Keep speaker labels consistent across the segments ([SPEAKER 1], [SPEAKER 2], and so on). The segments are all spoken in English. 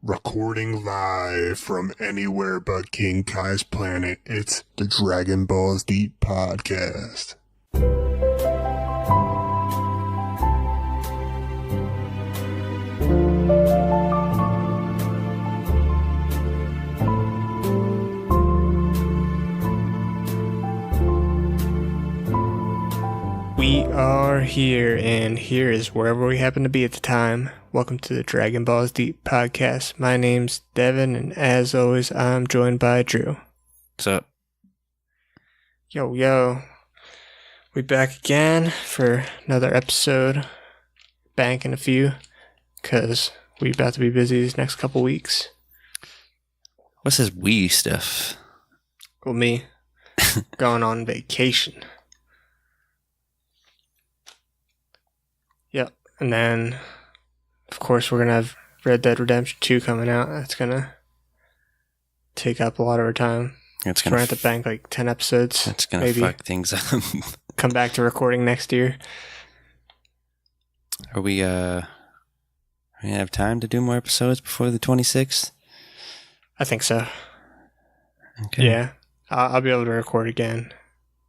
[SPEAKER 1] Recording live from anywhere but King Kai's planet, it's the Dragon Balls Deep Podcast.
[SPEAKER 2] We are here, and here is wherever we happen to be at the time. Welcome to the Dragon Balls Deep Podcast. My name's Devin, and as always, I'm joined by Drew.
[SPEAKER 3] What's up?
[SPEAKER 2] Yo. We back again for another episode. Banking a few, because we about to be busy these next couple weeks.
[SPEAKER 3] What's this wee stuff?
[SPEAKER 2] Well, me, going on vacation. Yep, and then, of course, we're going to have Red Dead Redemption 2 coming out. That's going to take up a lot of our time.
[SPEAKER 3] It's
[SPEAKER 2] We're going to have to bank like 10 episodes.
[SPEAKER 3] It's going to fuck things up.
[SPEAKER 2] Come back to recording next year.
[SPEAKER 3] Are we have time to do more episodes before the 26th?
[SPEAKER 2] I think so.
[SPEAKER 3] Okay.
[SPEAKER 2] Yeah, I'll be able to record again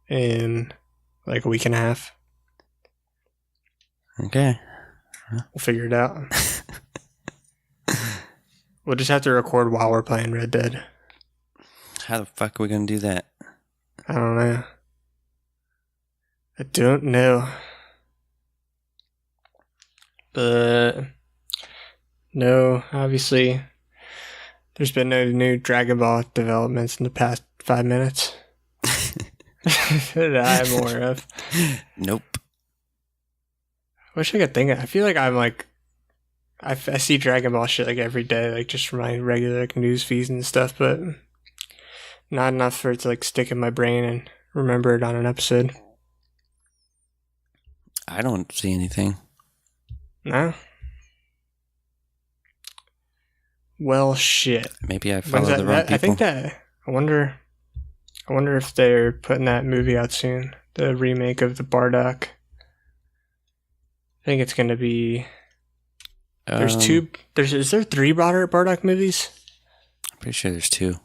[SPEAKER 2] in like a week and a half.
[SPEAKER 3] Okay.
[SPEAKER 2] We'll figure it out. We'll just have to record while we're playing Red Dead.
[SPEAKER 3] How the fuck are we going to do that?
[SPEAKER 2] I don't know. I don't know. But no, obviously, there's been no new Dragon Ball developments in the past 5 minutes that I'm aware of.
[SPEAKER 3] Nope.
[SPEAKER 2] Wish I could think of. I feel like I'm like, I see Dragon Ball shit like every day, like just from my regular like news feeds and stuff, but not enough for it to like stick in my brain and remember it on an episode.
[SPEAKER 3] I don't see anything.
[SPEAKER 2] No? Well, shit.
[SPEAKER 3] Maybe I follow the wrong people.
[SPEAKER 2] I think that, I wonder if they're putting that movie out soon, the remake of the Bardock. I think it's going to be... is there 3 Bardock movies?
[SPEAKER 3] I'm pretty sure there's 2.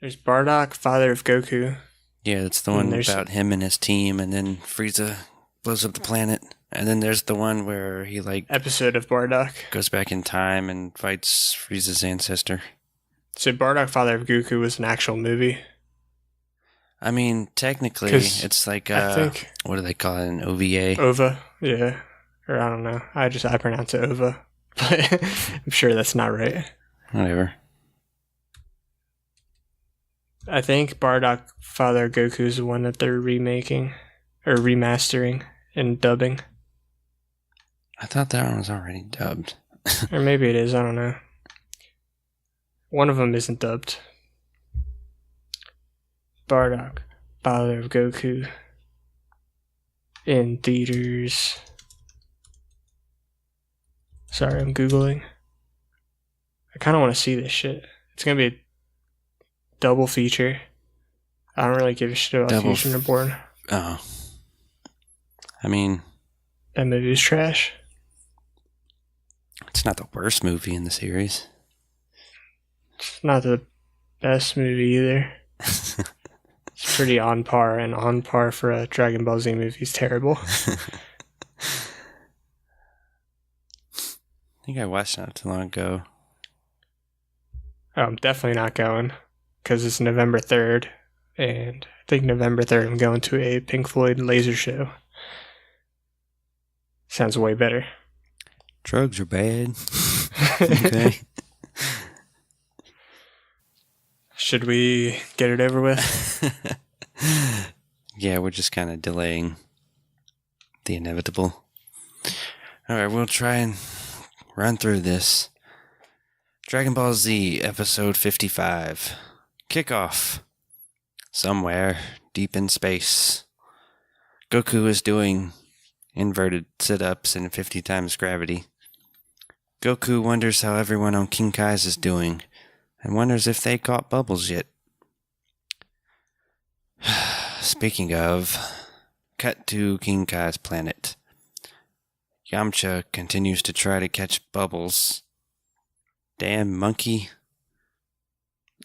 [SPEAKER 2] There's Bardock, Father of Goku.
[SPEAKER 3] Yeah, it's the one about him and his team, and then Frieza blows up the planet. And then there's the one where he like...
[SPEAKER 2] Episode of Bardock.
[SPEAKER 3] Goes back in time and fights Frieza's ancestor.
[SPEAKER 2] So Bardock, Father of Goku was an actual movie?
[SPEAKER 3] I mean, technically, it's like,
[SPEAKER 2] I think,
[SPEAKER 3] what do they call it, an OVA?
[SPEAKER 2] OVA, yeah. Or I don't know. I pronounce it OVA. But I'm sure that's not right.
[SPEAKER 3] Whatever.
[SPEAKER 2] I think Bardock, Father of Goku is the one that they're remaking. Or remastering and dubbing.
[SPEAKER 3] I thought that one was already dubbed.
[SPEAKER 2] Or maybe it is, I don't know. One of them isn't dubbed. Bardock, Father of Goku. In theaters. Sorry, I'm Googling. I kind of want to see this shit. It's going to be a double feature. I don't really give a shit about Fusion Reborn.
[SPEAKER 3] Oh. I mean...
[SPEAKER 2] That movie is trash.
[SPEAKER 3] It's not the worst movie in the series.
[SPEAKER 2] It's not the best movie either. It's pretty on par, and on par for a Dragon Ball Z movie is terrible.
[SPEAKER 3] I think I watched it not too long ago.
[SPEAKER 2] Oh, I'm definitely not going, because it's November 3rd, and I think November 3rd I'm going to a Pink Floyd laser show. Sounds way better.
[SPEAKER 3] Drugs are bad. Okay.
[SPEAKER 2] Should we get it over with?
[SPEAKER 3] Yeah, we're just kind of delaying the inevitable. Alright, we'll try and run through this. Dragon Ball Z, episode 55. Kickoff. Somewhere deep in space. Goku is doing inverted sit-ups and 50 times gravity. Goku wonders how everyone on King Kai's is doing, and wonders if they caught bubbles yet. Speaking of, cut to King Kai's planet. Yamcha continues to try to catch bubbles, Damn monkey.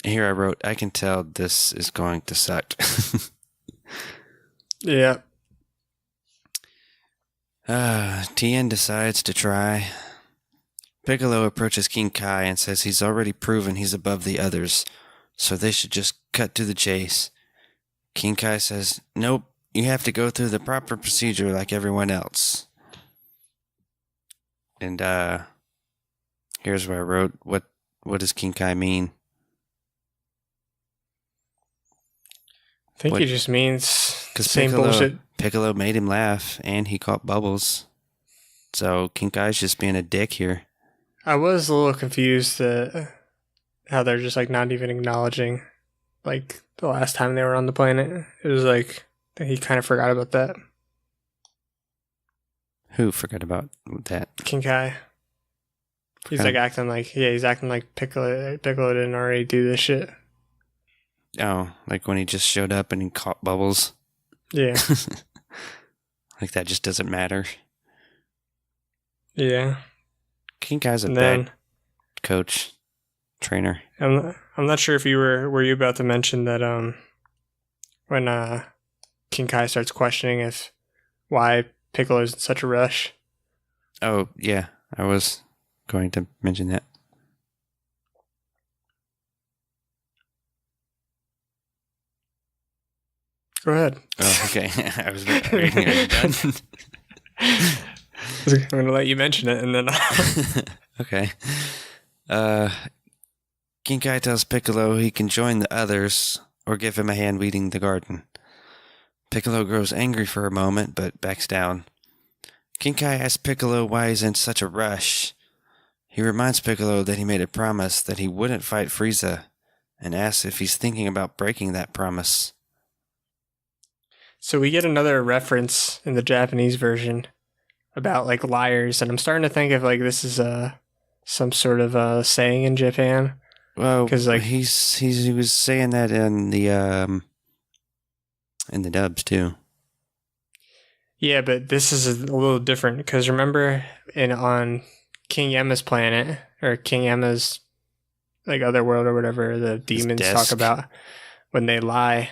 [SPEAKER 3] Here I wrote, I can tell this is going to suck.
[SPEAKER 2] Yeah.
[SPEAKER 3] Tien decides to try. Piccolo approaches King Kai and says he's already proven he's above the others, so they should just cut to the chase. King Kai says, nope, you have to go through the proper procedure like everyone else. And here's where I wrote, what does King Kai mean?
[SPEAKER 2] I think he just means the
[SPEAKER 3] Because
[SPEAKER 2] same bullshit.
[SPEAKER 3] Piccolo made him laugh, and he caught Bubbles. So King Kai's just being a dick here.
[SPEAKER 2] I was a little confused that how they're just like not even acknowledging like the last time they were on the planet. It was like he kind of forgot about that.
[SPEAKER 3] Who forgot about that?
[SPEAKER 2] King Kai. He's like acting like Piccolo didn't already do this shit.
[SPEAKER 3] Oh, like when he just showed up and he caught Bubbles?
[SPEAKER 2] Yeah.
[SPEAKER 3] Like that just doesn't matter.
[SPEAKER 2] Yeah.
[SPEAKER 3] King Kai's a bad coach, trainer.
[SPEAKER 2] I'm not sure if were you about to mention that when King Kai starts questioning why Piccolo's in such a rush.
[SPEAKER 3] Oh, yeah. I was going to mention that.
[SPEAKER 2] Go ahead.
[SPEAKER 3] Oh, okay. I was reading it. Done?
[SPEAKER 2] I'm going to let you mention it, and then
[SPEAKER 3] Okay. King Kai tells Piccolo he can join the others or give him a hand weeding the garden. Piccolo grows angry for a moment, but backs down. King Kai asks Piccolo why he's in such a rush. He reminds Piccolo that he made a promise that he wouldn't fight Frieza, and asks if he's thinking about breaking that promise.
[SPEAKER 2] So we get another reference in the Japanese version about like liars, and I'm starting to think of like this is some sort of saying in Japan.
[SPEAKER 3] Well,
[SPEAKER 2] because like
[SPEAKER 3] he was saying that in the dubs too.
[SPEAKER 2] Yeah, but this is a little different because remember on King Yemma's planet or King Yemma's like other world or whatever, the demons talk about when they lie.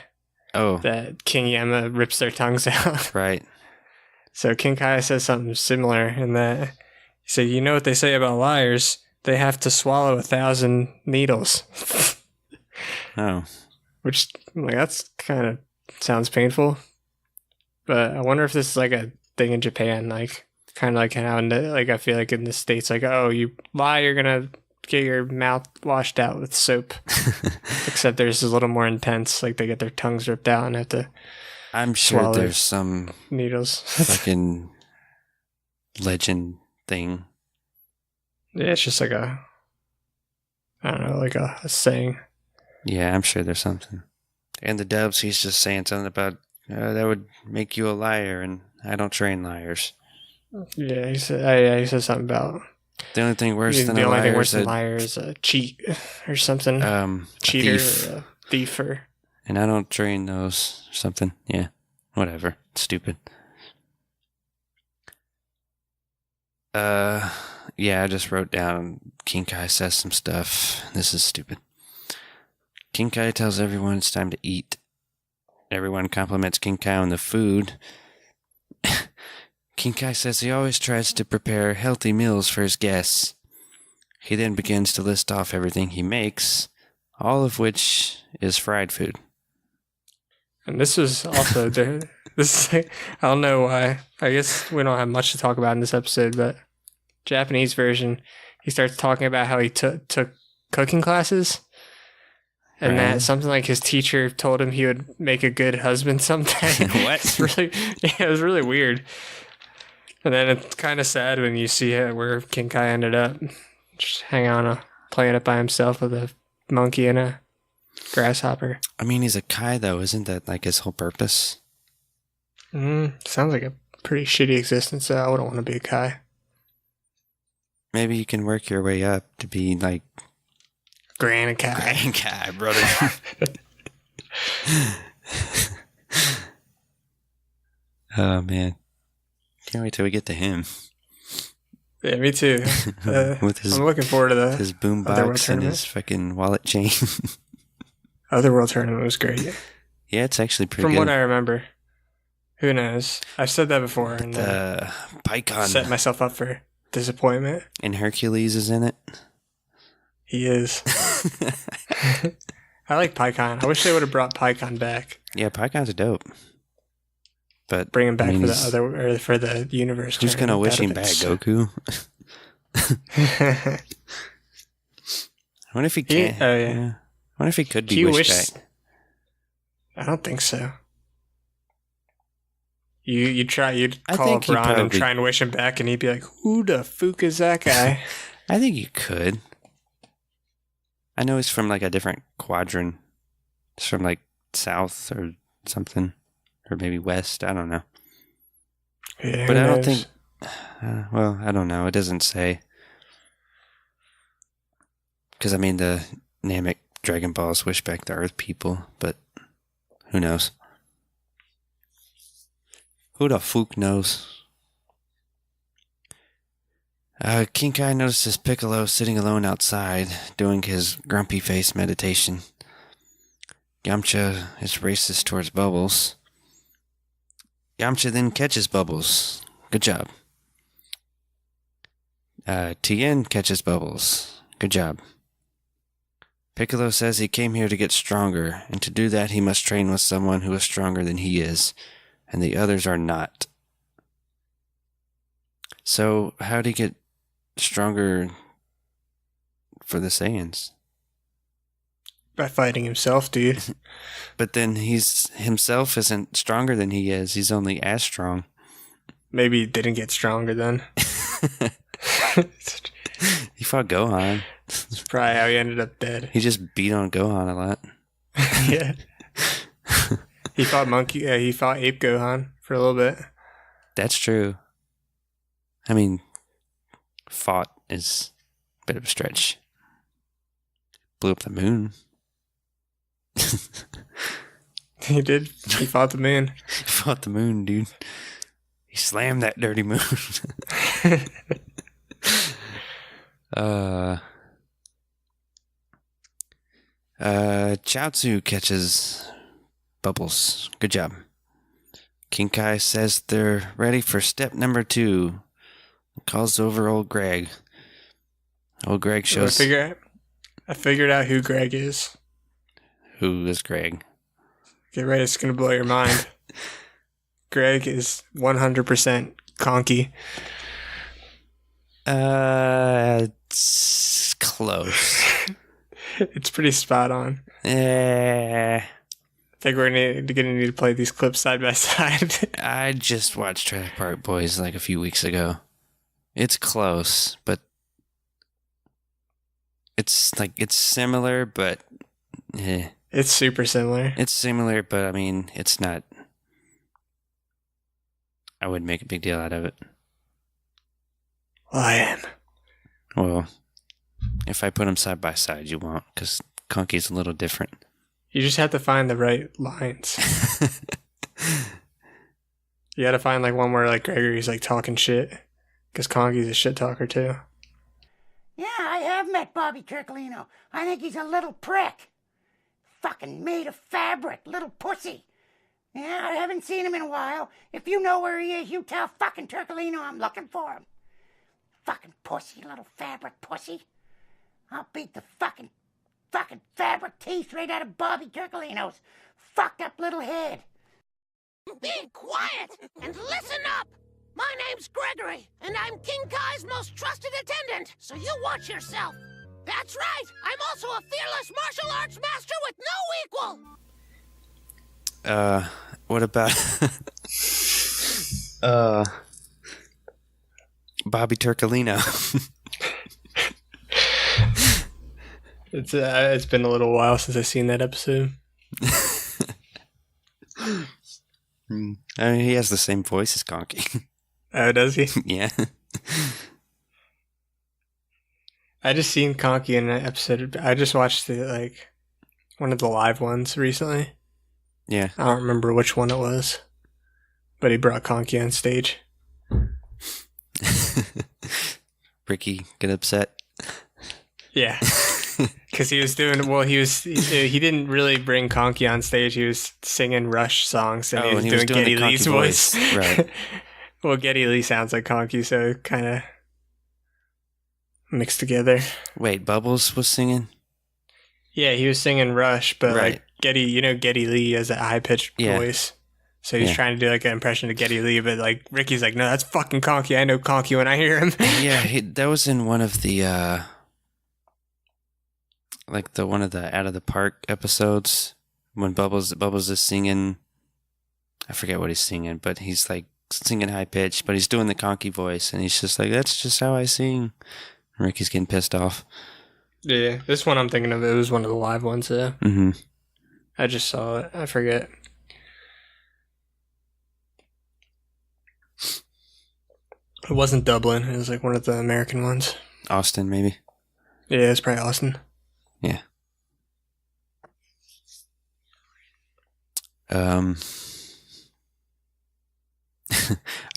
[SPEAKER 3] Oh,
[SPEAKER 2] that King Yemma rips their tongues out.
[SPEAKER 3] Right.
[SPEAKER 2] So King Kai says something similar in that he said, you know what they say about liars? They have to swallow 1,000 needles.
[SPEAKER 3] Oh.
[SPEAKER 2] Which, like, that's kind of sounds painful. But I wonder if this is like a thing in Japan, like, kind of like how, like, I feel like in the States, like, oh, you lie, you're going to get your mouth washed out with soap. Except there's a little more intense, like, they get their tongues ripped out and have to
[SPEAKER 3] I'm sure there's some
[SPEAKER 2] needles.
[SPEAKER 3] fucking legend thing.
[SPEAKER 2] Yeah, it's just like I don't know, like a saying.
[SPEAKER 3] Yeah, I'm sure there's something. And the dubs, he's just saying something about that would make you a liar, and I don't train liars.
[SPEAKER 2] Yeah, he said something about
[SPEAKER 3] the only thing worse than
[SPEAKER 2] the
[SPEAKER 3] a
[SPEAKER 2] only
[SPEAKER 3] liar
[SPEAKER 2] thing worse than liar is a cheat or something. Cheater,
[SPEAKER 3] thief.
[SPEAKER 2] or a thief, or
[SPEAKER 3] and I don't train those or something. Yeah, whatever. Stupid. Yeah, I just wrote down King Kai says some stuff. This is stupid. King Kai tells everyone it's time to eat. Everyone compliments King Kai on the food. King Kai says he always tries to prepare healthy meals for his guests. He then begins to list off everything he makes, all of which is fried food.
[SPEAKER 2] And this is also this is, I don't know why. I guess we don't have much to talk about in this episode, but Japanese version, he starts talking about how he took cooking classes. And that something like his teacher told him he would make a good husband someday.
[SPEAKER 3] What?
[SPEAKER 2] It was really weird. And then it's kind of sad when you see where King Kai ended up. Just hanging on a planet by himself with a monkey and a grasshopper.
[SPEAKER 3] I mean, he's a Kai, though. Isn't that like his whole purpose?
[SPEAKER 2] Sounds like a pretty shitty existence, so I wouldn't want to be a Kai.
[SPEAKER 3] Maybe you can work your way up to be like
[SPEAKER 2] Grand Kai.
[SPEAKER 3] Grand Kai, brother. Oh, man. Can't wait till we get to him.
[SPEAKER 2] Yeah, me too.
[SPEAKER 3] With his
[SPEAKER 2] I'm looking forward to the
[SPEAKER 3] his
[SPEAKER 2] Otherworld
[SPEAKER 3] boombox and
[SPEAKER 2] tournament.
[SPEAKER 3] his fucking wallet chain.
[SPEAKER 2] Otherworld tournament was great.
[SPEAKER 3] Yeah, it's actually pretty
[SPEAKER 2] From
[SPEAKER 3] good.
[SPEAKER 2] what I remember. Who knows? I've said that before and
[SPEAKER 3] Pycon
[SPEAKER 2] set myself up for disappointment.
[SPEAKER 3] and Hercules is in it.
[SPEAKER 2] He is. I like PyCon. I wish they would have brought PyCon back.
[SPEAKER 3] Yeah, Pycon's a dope. But
[SPEAKER 2] Bring him back
[SPEAKER 3] I mean,
[SPEAKER 2] for the universe.
[SPEAKER 3] who's gonna wish him back, Goku? I wonder if he can.
[SPEAKER 2] Oh yeah.
[SPEAKER 3] I wonder if he could be
[SPEAKER 2] He
[SPEAKER 3] wished
[SPEAKER 2] wished-
[SPEAKER 3] back.
[SPEAKER 2] I don't think so. You'd
[SPEAKER 3] I
[SPEAKER 2] call
[SPEAKER 3] think
[SPEAKER 2] up
[SPEAKER 3] he
[SPEAKER 2] Ron and
[SPEAKER 3] probably-
[SPEAKER 2] try and wish him back, and he'd be like, "Who the fuck is that guy?"
[SPEAKER 3] I think you could. I know he's from like a different quadrant. He's from like south or something, or maybe west. I don't know.
[SPEAKER 2] Yeah,
[SPEAKER 3] But
[SPEAKER 2] who
[SPEAKER 3] I don't
[SPEAKER 2] knows?
[SPEAKER 3] think. Well, I don't know. It doesn't say. Because I mean, the Namek Dragon Balls wish back the Earth people, but who knows? Who the fuck knows? King Kai notices Piccolo sitting alone outside, doing his grumpy face meditation. Yamcha is racist towards Bubbles. Yamcha then catches Bubbles. Good job. Tien catches Bubbles. Good job. Piccolo says he came here to get stronger, and to do that he must train with someone who is stronger than he is, and the others are not. So, how'd he get stronger for the Saiyans?
[SPEAKER 2] By fighting himself, dude.
[SPEAKER 3] But then he's himself isn't stronger than he is. He's only as strong.
[SPEAKER 2] Maybe he didn't get stronger then.
[SPEAKER 3] He fought Gohan.
[SPEAKER 2] That's probably how he ended up dead.
[SPEAKER 3] He just beat on Gohan a lot.
[SPEAKER 2] Yeah. He fought he fought Ape Gohan for a little bit.
[SPEAKER 3] That's true. I mean, fought is a bit of a stretch. Blew up the moon.
[SPEAKER 2] He did. He fought the moon.
[SPEAKER 3] He fought the moon, dude. He slammed that dirty moon. Chaozu catches Bubbles. Good job. King Kai says they're ready for step number 2. Calls over old Greg. Old Greg shows...
[SPEAKER 2] I figured out who Greg is.
[SPEAKER 3] Who is Greg?
[SPEAKER 2] Get ready, it's going to blow your mind. Greg is 100% conky.
[SPEAKER 3] It's close.
[SPEAKER 2] It's pretty spot on.
[SPEAKER 3] Eh.
[SPEAKER 2] I think we're going to need to play these clips side by side.
[SPEAKER 3] I just watched Trailer Park Boys like a few weeks ago. It's close, but it's similar, but
[SPEAKER 2] It's super similar.
[SPEAKER 3] It's similar, but I mean, it's not. I wouldn't make a big deal out of it.
[SPEAKER 2] Lion.
[SPEAKER 3] Well, if I put them side by side, you won't, because Conky's a little different.
[SPEAKER 2] You just have to find the right lines. You got to find like one where like Gregory's like talking shit, because Conky's a shit talker too.
[SPEAKER 4] Yeah, I have met Bobby Turcolino. I think he's a little prick. Fucking made of fabric, little pussy. Yeah, I haven't seen him in a while. If you know where he is, you tell fucking Turcolino I'm looking for him. Fucking pussy, little fabric pussy. I'll beat the fucking fabric teeth right out of Bobby Turcolino's fucked up little head.
[SPEAKER 5] Be quiet and listen up! My name's Gregory, and I'm King Kai's most trusted attendant, so you watch yourself. That's right, I'm also a fearless martial arts master with no equal.
[SPEAKER 3] What about Bobby Turcolino?
[SPEAKER 2] It's been a little while since I've seen that episode.
[SPEAKER 3] I mean, he has the same voice as Conky.
[SPEAKER 2] Oh, does he?
[SPEAKER 3] Yeah.
[SPEAKER 2] I just seen Conky in an episode. I just watched one of the live ones recently.
[SPEAKER 3] Yeah.
[SPEAKER 2] I don't remember which one it was, but he brought Conky on stage.
[SPEAKER 3] Ricky get upset?
[SPEAKER 2] Yeah. Because he was doing, he didn't really bring Conky on stage. He was singing Rush songs, and he was doing Geddy Lee's voice.
[SPEAKER 3] Right.
[SPEAKER 2] Well, Geddy Lee sounds like Conky, so it kind of mixed together.
[SPEAKER 3] Wait, Bubbles was singing?
[SPEAKER 2] Yeah, he was singing Rush, but
[SPEAKER 3] Right.
[SPEAKER 2] like Geddy Lee has a high-pitched voice. So he's trying to do like an impression of Geddy Lee, but like Ricky's like, no, that's fucking Conky. I know Conky when I hear him.
[SPEAKER 3] Yeah, that was in one of the one of the Out of the Park episodes when Bubbles is singing. I forget what he's singing, but he's like singing high pitched, but he's doing the Conky voice, and he's just like, that's just how I sing. And Ricky's getting pissed off.
[SPEAKER 2] Yeah, this one I'm thinking of, it was one of the live ones.
[SPEAKER 3] Mm-hmm.
[SPEAKER 2] I just saw it. I forget. It wasn't Dublin. It was like one of the American ones.
[SPEAKER 3] Austin, maybe.
[SPEAKER 2] Yeah, it's probably Austin.
[SPEAKER 3] Yeah. Are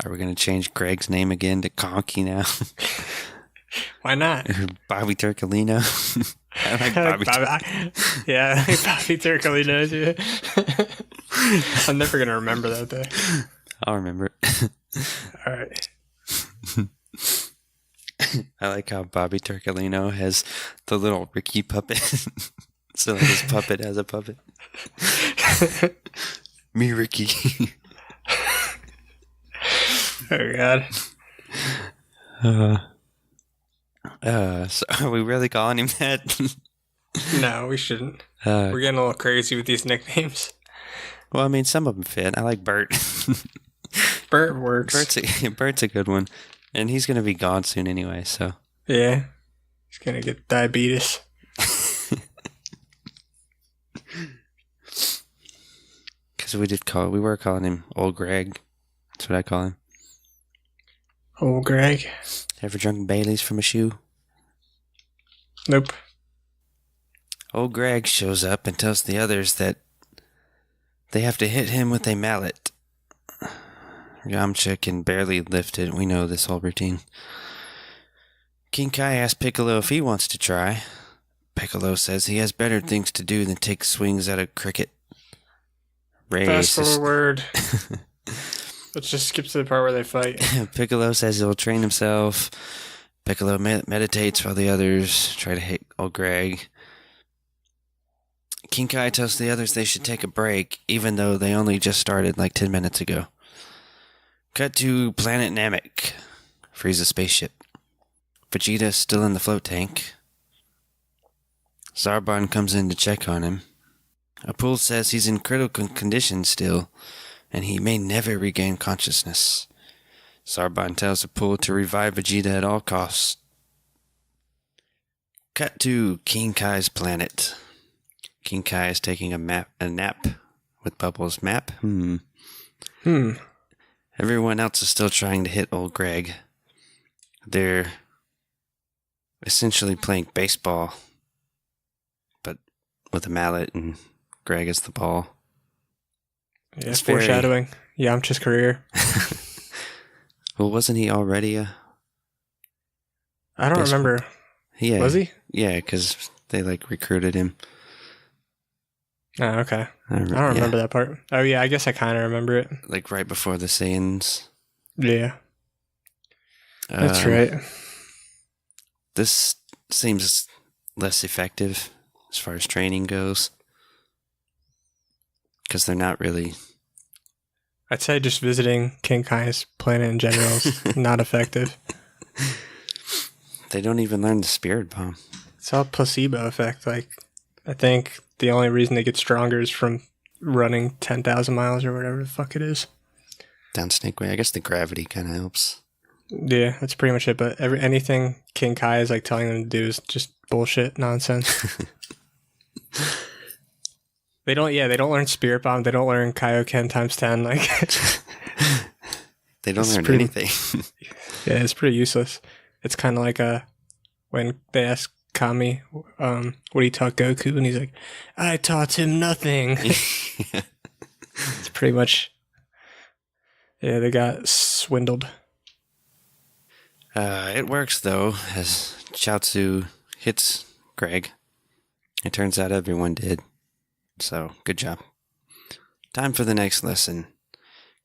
[SPEAKER 3] we going to change Greg's name again to Conky now?
[SPEAKER 2] Why not?
[SPEAKER 3] Bobby Turcolino. I like Bobby.
[SPEAKER 2] Yeah, I like Bobby Turcolino too. I'm never going to remember that though.
[SPEAKER 3] I'll remember it.
[SPEAKER 2] All right.
[SPEAKER 3] I like how Bobby Turcolino has the little Ricky puppet. So like his puppet has a puppet. Me, Ricky.
[SPEAKER 2] Oh, God.
[SPEAKER 3] So are we really calling him that?
[SPEAKER 2] No, we shouldn't. We're getting a little crazy with these nicknames.
[SPEAKER 3] Well, I mean, some of them fit. I like Bert.
[SPEAKER 2] Bert works.
[SPEAKER 3] Bert's a good one. And he's going to be gone soon anyway, so.
[SPEAKER 2] Yeah. He's going to get diabetes.
[SPEAKER 3] Because we were calling him Old Greg. That's what I call him.
[SPEAKER 2] Old Greg.
[SPEAKER 3] Ever drunk Bailey's from a shoe?
[SPEAKER 2] Nope.
[SPEAKER 3] Old Greg shows up and tells the others that they have to hit him with a mallet. Yamcha can barely lift it. We know this whole routine. King Kai asks Piccolo if he wants to try. Piccolo says he has better things to do than take swings at a cricket.
[SPEAKER 2] Fast forward. Let's just skip to the part where they fight.
[SPEAKER 3] Piccolo says he'll train himself. Piccolo meditates while the others try to hit old Greg. King Kai tells the others they should take a break, even though they only just started like 10 minutes ago. Cut to planet Namek. Frieza's spaceship. Vegeta still in the float tank. Zarbon comes in to check on him. Apul says he's in critical condition still, and he may never regain consciousness. Zarbon tells Apul to revive Vegeta at all costs. Cut to King Kai's planet. King Kai is taking a nap with Bubbles' map. Everyone else is still trying to hit old Greg. They're essentially playing baseball, but with a mallet, and Greg is the ball.
[SPEAKER 2] Yeah, it's foreshadowing Yamcha's career.
[SPEAKER 3] Well, wasn't he already a...
[SPEAKER 2] I don't remember.
[SPEAKER 3] Yeah.
[SPEAKER 2] Was he?
[SPEAKER 3] Yeah, because they like recruited him.
[SPEAKER 2] Oh, okay. I don't remember that part. Oh, yeah, I guess I kind of remember it.
[SPEAKER 3] Like right before the Saiyans.
[SPEAKER 2] Yeah. That's right.
[SPEAKER 3] This seems less effective as far as training goes. Because they're not really...
[SPEAKER 2] I'd say just visiting King Kai's planet in general is not effective.
[SPEAKER 3] They don't even learn the spirit bomb.
[SPEAKER 2] It's all placebo effect. Like, I think the only reason they get stronger is from running 10,000 miles or whatever the fuck it is.
[SPEAKER 3] Down Snake Way. I guess the gravity kind of helps.
[SPEAKER 2] Yeah, that's pretty much it. But anything King Kai is like telling them to do is just bullshit nonsense. They don't learn Spirit Bomb. They don't learn Kaioken times 10. Like,
[SPEAKER 3] they don't learn anything.
[SPEAKER 2] Yeah, it's pretty useless. It's kind of like when they ask Kami, what do you taught Goku? And he's like, I taught him nothing. It's pretty much, yeah, they got swindled.
[SPEAKER 3] It works, though, as Chaozu hits Greg. It turns out everyone did. So, good job. Time for the next lesson.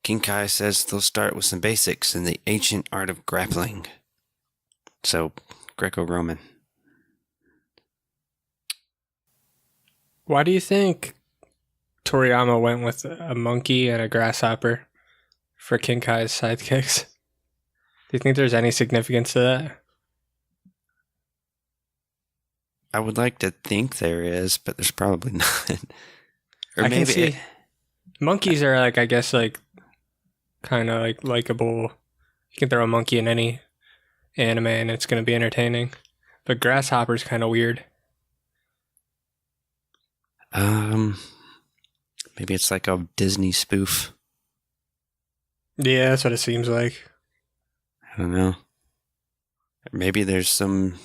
[SPEAKER 3] King Kai says they'll start with some basics in the ancient art of grappling. So, Greco-Roman.
[SPEAKER 2] Why do you think Toriyama went with a monkey and a grasshopper for King Kai's sidekicks? Do you think there's any significance to that?
[SPEAKER 3] I would like to think there is, but there's probably not. Or
[SPEAKER 2] I
[SPEAKER 3] maybe
[SPEAKER 2] can see monkeys are like, I guess, like kind of like likable. You can throw a monkey in any anime and it's going to be entertaining. But grasshopper's kind of weird.
[SPEAKER 3] Maybe it's like a Disney spoof.
[SPEAKER 2] Yeah, that's what it seems like.
[SPEAKER 3] I don't know. Maybe there's some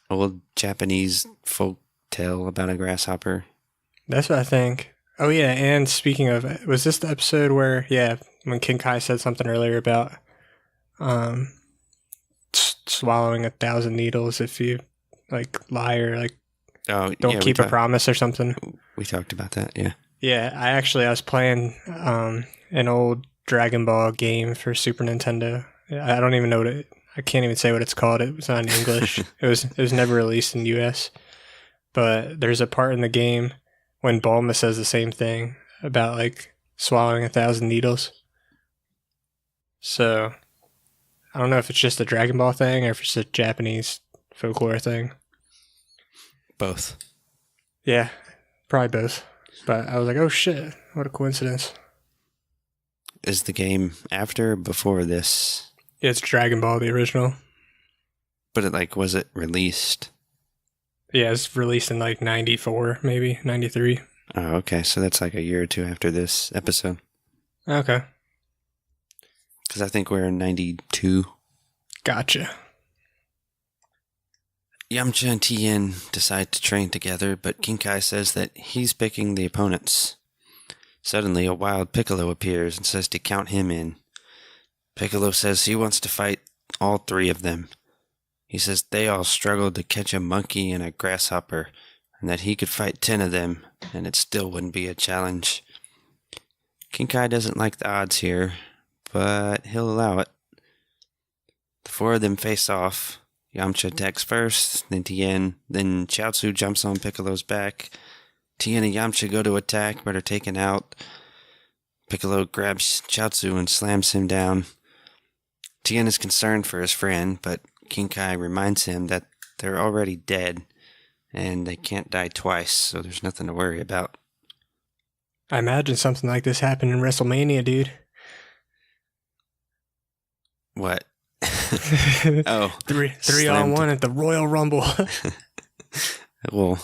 [SPEAKER 3] old Japanese folk tale about a grasshopper.
[SPEAKER 2] That's what I think. Oh yeah, and speaking of, was this the episode where, yeah, when King Kai said something earlier about swallowing 1,000 needles if you like lie or like don't keep a promise or something?
[SPEAKER 3] We talked about that, yeah.
[SPEAKER 2] Yeah, I was playing an old Dragon Ball game for Super Nintendo. I don't even know I can't even say what it's called. It was not in English. It was never released in the US. But there's a part in the game when Bulma says the same thing about like swallowing 1,000 needles. So I don't know if it's just a Dragon Ball thing or if it's a Japanese folklore thing.
[SPEAKER 3] Both.
[SPEAKER 2] Yeah, probably both. But I was like, oh shit, what a coincidence.
[SPEAKER 3] Is the game after or before this?
[SPEAKER 2] It's Dragon Ball, the original.
[SPEAKER 3] But was it released?
[SPEAKER 2] Yeah, it's released in like 94, maybe 93.
[SPEAKER 3] Oh, okay. So that's like a year or two after this episode.
[SPEAKER 2] Okay.
[SPEAKER 3] Because I think we're in 92.
[SPEAKER 2] Gotcha.
[SPEAKER 3] Yamcha and Tien decide to train together, but King Kai says that he's picking the opponents. Suddenly, a wild Piccolo appears and says to count him in. Piccolo says he wants to fight all three of them. He says they all struggled to catch a monkey and a grasshopper, and that he could fight 10 of them, and it still wouldn't be a challenge. King Kai doesn't like the odds here, but he'll allow it. The four of them face off. Yamcha attacks first, then Tien, then Chaozu jumps on Piccolo's back. Tien and Yamcha go to attack, but are taken out. Piccolo grabs Chaozu and slams him down. Tien is concerned for his friend, but King Kai reminds him that they're already dead, and they can't die twice, so there's nothing to worry about.
[SPEAKER 2] I imagine something like this happened in WrestleMania, dude.
[SPEAKER 3] What? Oh.
[SPEAKER 2] Three on one at the Royal Rumble.
[SPEAKER 3] Well,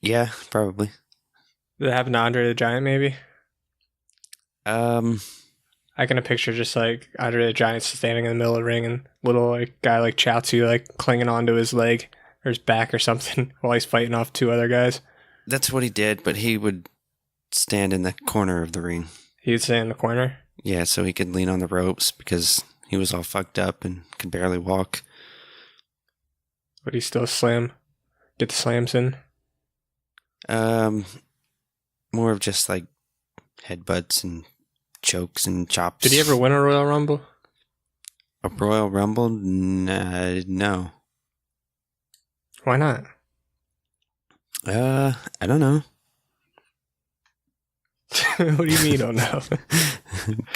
[SPEAKER 3] yeah, probably.
[SPEAKER 2] Did it happen to Andre the Giant, maybe? I can picture just like Andre the Giant standing in the middle of the ring and little like guy like Chaozu like clinging onto his leg or his back or something while he's fighting off two other guys.
[SPEAKER 3] That's what he did, but he would stand in the corner of the ring.
[SPEAKER 2] He would stay in the corner?
[SPEAKER 3] Yeah, so he could lean on the ropes because he was all fucked up and could barely walk.
[SPEAKER 2] Would he still get the slams in?
[SPEAKER 3] More of just like headbutts and chokes and chops.
[SPEAKER 2] Did he ever win a Royal Rumble?
[SPEAKER 3] A Royal Rumble? No.
[SPEAKER 2] Why not?
[SPEAKER 3] I don't know.
[SPEAKER 2] What do you mean, don't know?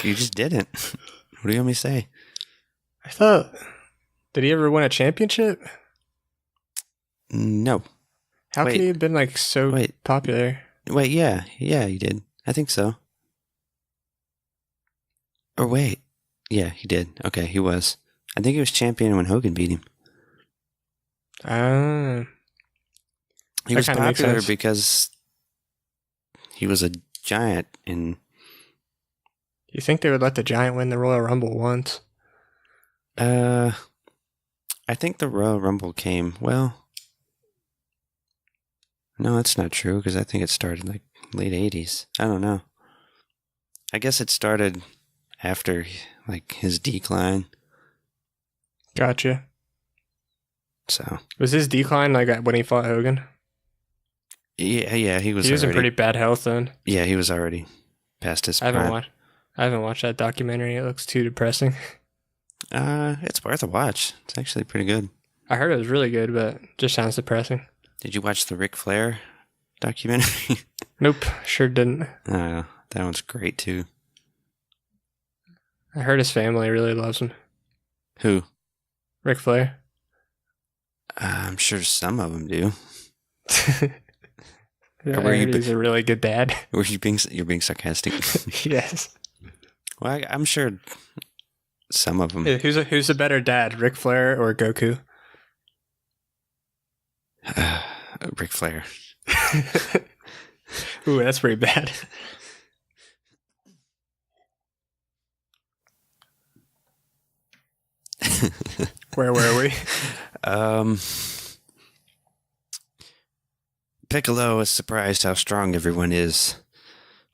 [SPEAKER 3] You just didn't. What do you want me to say?
[SPEAKER 2] I thought... Did he ever win a championship?
[SPEAKER 3] No.
[SPEAKER 2] How could he have been like so popular?
[SPEAKER 3] Wait, yeah, he did. I think so. Or wait. Yeah, he did. Okay, he was. I think he was champion when Hogan beat him. He was popular because he was a giant and...
[SPEAKER 2] You think they would let the Giant win the Royal Rumble once?
[SPEAKER 3] I think the Royal Rumble came... Well... No, that's not true, because I think it started like late 80s. I don't know. I guess it started after like his decline.
[SPEAKER 2] Gotcha.
[SPEAKER 3] So
[SPEAKER 2] Was his decline like when he fought Hogan?
[SPEAKER 3] yeah, he was.
[SPEAKER 2] He was in
[SPEAKER 3] already,
[SPEAKER 2] pretty bad health then.
[SPEAKER 3] Yeah, he was already past his prime.
[SPEAKER 2] I haven't watched that documentary. It looks too depressing.
[SPEAKER 3] It's worth a watch. It's actually pretty good.
[SPEAKER 2] I heard it was really good, but just sounds depressing.
[SPEAKER 3] Did you watch the Ric Flair documentary?
[SPEAKER 2] Nope, sure didn't.
[SPEAKER 3] That one's great too.
[SPEAKER 2] I heard his family really loves him.
[SPEAKER 3] Who?
[SPEAKER 2] Ric Flair.
[SPEAKER 3] I'm sure some of them do.
[SPEAKER 2] He's a really good dad.
[SPEAKER 3] You're being sarcastic?
[SPEAKER 2] Yes.
[SPEAKER 3] Well, I'm sure some of them.
[SPEAKER 2] Yeah, who's a better dad, Ric Flair or Goku?
[SPEAKER 3] Ric Flair.
[SPEAKER 2] Ooh, that's pretty bad. Where were we?
[SPEAKER 3] Piccolo is surprised how strong everyone is.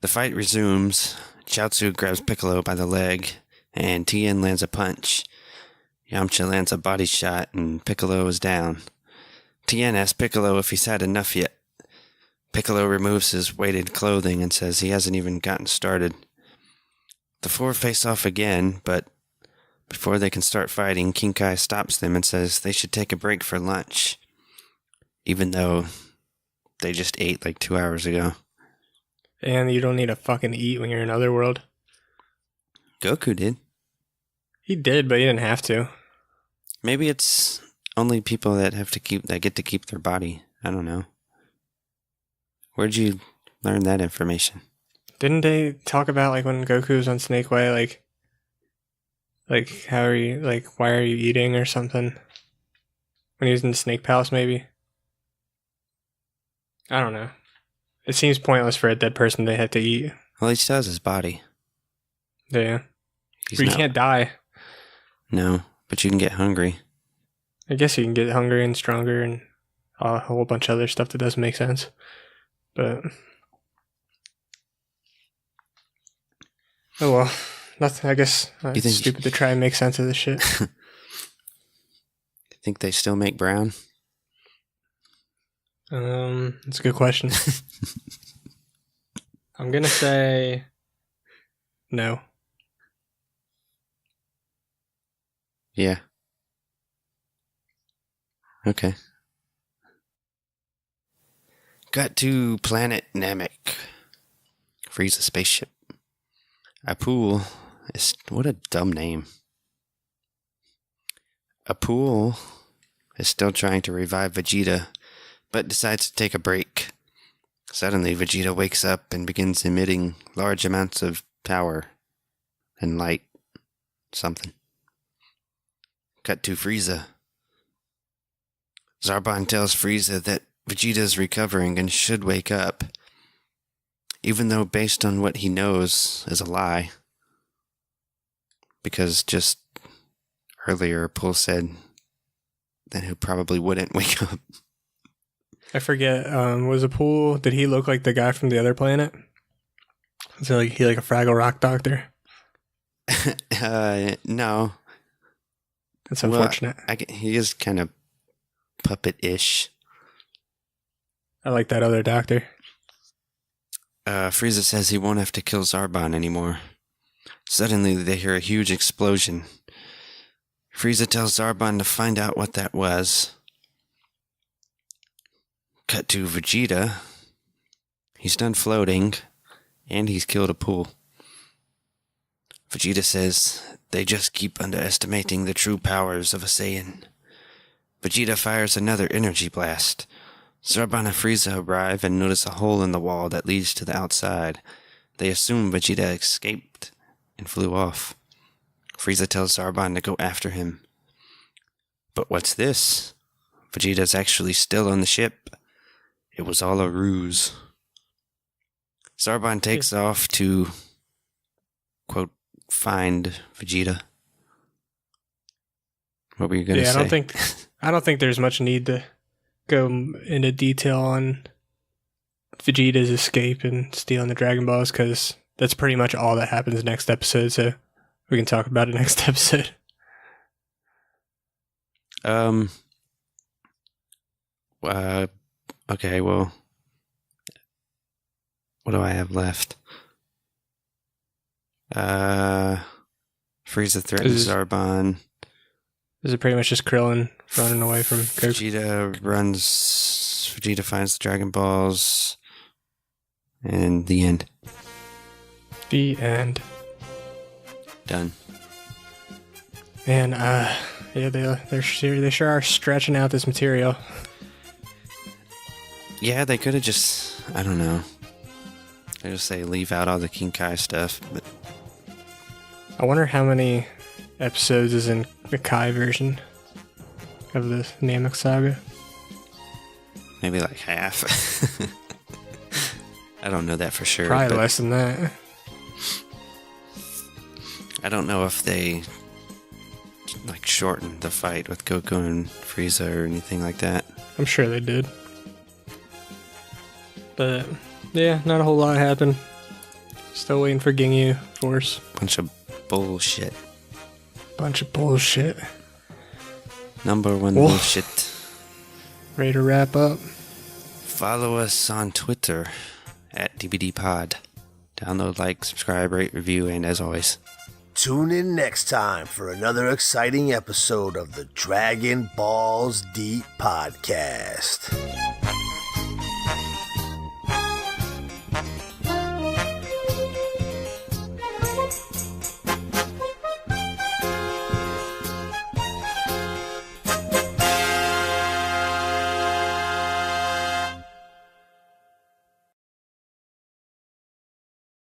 [SPEAKER 3] The fight resumes. Chaozu grabs Piccolo by the leg, and Tien lands a punch. Yamcha lands a body shot, and Piccolo is down. Tien asks Piccolo if he's had enough yet. Piccolo removes his weighted clothing and says he hasn't even gotten started. The four face off again, but before they can start fighting, King Kai stops them and says they should take a break for lunch, even though they just ate like 2 hours ago.
[SPEAKER 2] And you don't need to fucking eat when you're in Otherworld.
[SPEAKER 3] Goku did.
[SPEAKER 2] He did, but he didn't have to.
[SPEAKER 3] Maybe it's only people that get to keep their body. I don't know. Where'd you learn that information?
[SPEAKER 2] Didn't they talk about like when Goku was on Snake Way, like how are you, like why are you eating or something? When he was in the Snake Palace, maybe. I don't know. It seems pointless for a dead person to have to eat.
[SPEAKER 3] Well, he still has his body.
[SPEAKER 2] Yeah. But you can't die.
[SPEAKER 3] No, but you can get hungry.
[SPEAKER 2] I guess you can get hungry and stronger and a whole bunch of other stuff that doesn't make sense. But oh well. Nothing. I guess it's stupid to try and make sense of this shit.
[SPEAKER 3] Think they still make brown?
[SPEAKER 2] That's a good question. I'm gonna say no.
[SPEAKER 3] Yeah. Okay. Got to planet Namek. Freeze a spaceship. Apool is... What a dumb name. Apool is still trying to revive Vegeta, but decides to take a break. Suddenly, Vegeta wakes up and begins emitting large amounts of power and light. Something. Cut to Frieza. Zarbon tells Frieza that Vegeta is recovering and should wake up, even though based on what he knows is a lie. Because just earlier, Pool said that he probably wouldn't wake up.
[SPEAKER 2] I forget, was Apool, did he look like the guy from the other planet? Is he like a Fraggle Rock doctor?
[SPEAKER 3] No.
[SPEAKER 2] That's unfortunate.
[SPEAKER 3] Well, he is kind of puppet-ish.
[SPEAKER 2] I like that other doctor.
[SPEAKER 3] Frieza says he won't have to kill Zarbon anymore. Suddenly, they hear a huge explosion. Frieza tells Zarbon to find out what that was. Cut to Vegeta. He's done floating, and he's killed Apool. Vegeta says they just keep underestimating the true powers of a Saiyan. Vegeta fires another energy blast. Zarbon and Frieza arrive and notice a hole in the wall that leads to the outside. They assume Vegeta escaped and flew off. Frieza tells Zarbon to go after him. But what's this? Vegeta's actually still on the ship. It was all a ruse. Zarbon takes off to, quote, find Vegeta. What were you going to say?
[SPEAKER 2] I don't think there's much need to go into detail on Vegeta's escape and stealing the Dragon Balls, because that's pretty much all that happens next episode, so We can talk about it next episode.
[SPEAKER 3] Okay, well, what do I have left? Frieza threatens Zarbon.
[SPEAKER 2] Is it pretty much just Krillin running away from Goku?
[SPEAKER 3] Vegeta finds the Dragon Balls. And the end.
[SPEAKER 2] The end.
[SPEAKER 3] Done.
[SPEAKER 2] Man, yeah, they sure are stretching out this material.
[SPEAKER 3] Yeah, they could have just, I don't know. I just say leave out all the King Kai stuff, but
[SPEAKER 2] I wonder how many episodes is in the Kai version of the Namek Saga.
[SPEAKER 3] maybe like half. I don't know that for sure.
[SPEAKER 2] Probably less than that.
[SPEAKER 3] I don't know if they like shortened the fight with Goku and Frieza or anything like that.
[SPEAKER 2] I'm sure they did. But yeah, not a whole lot happened. Still waiting for Ginyu Force.
[SPEAKER 3] Bunch of bullshit.
[SPEAKER 2] Bunch of bullshit.
[SPEAKER 3] Number one
[SPEAKER 2] Wolf.
[SPEAKER 3] bullshit.
[SPEAKER 2] Ready to wrap up?
[SPEAKER 3] Follow us on Twitter at DBDPod. Download, like, subscribe, rate, review, and as always,
[SPEAKER 6] Tune in next time for another exciting episode of the Dragon Balls Deep Podcast.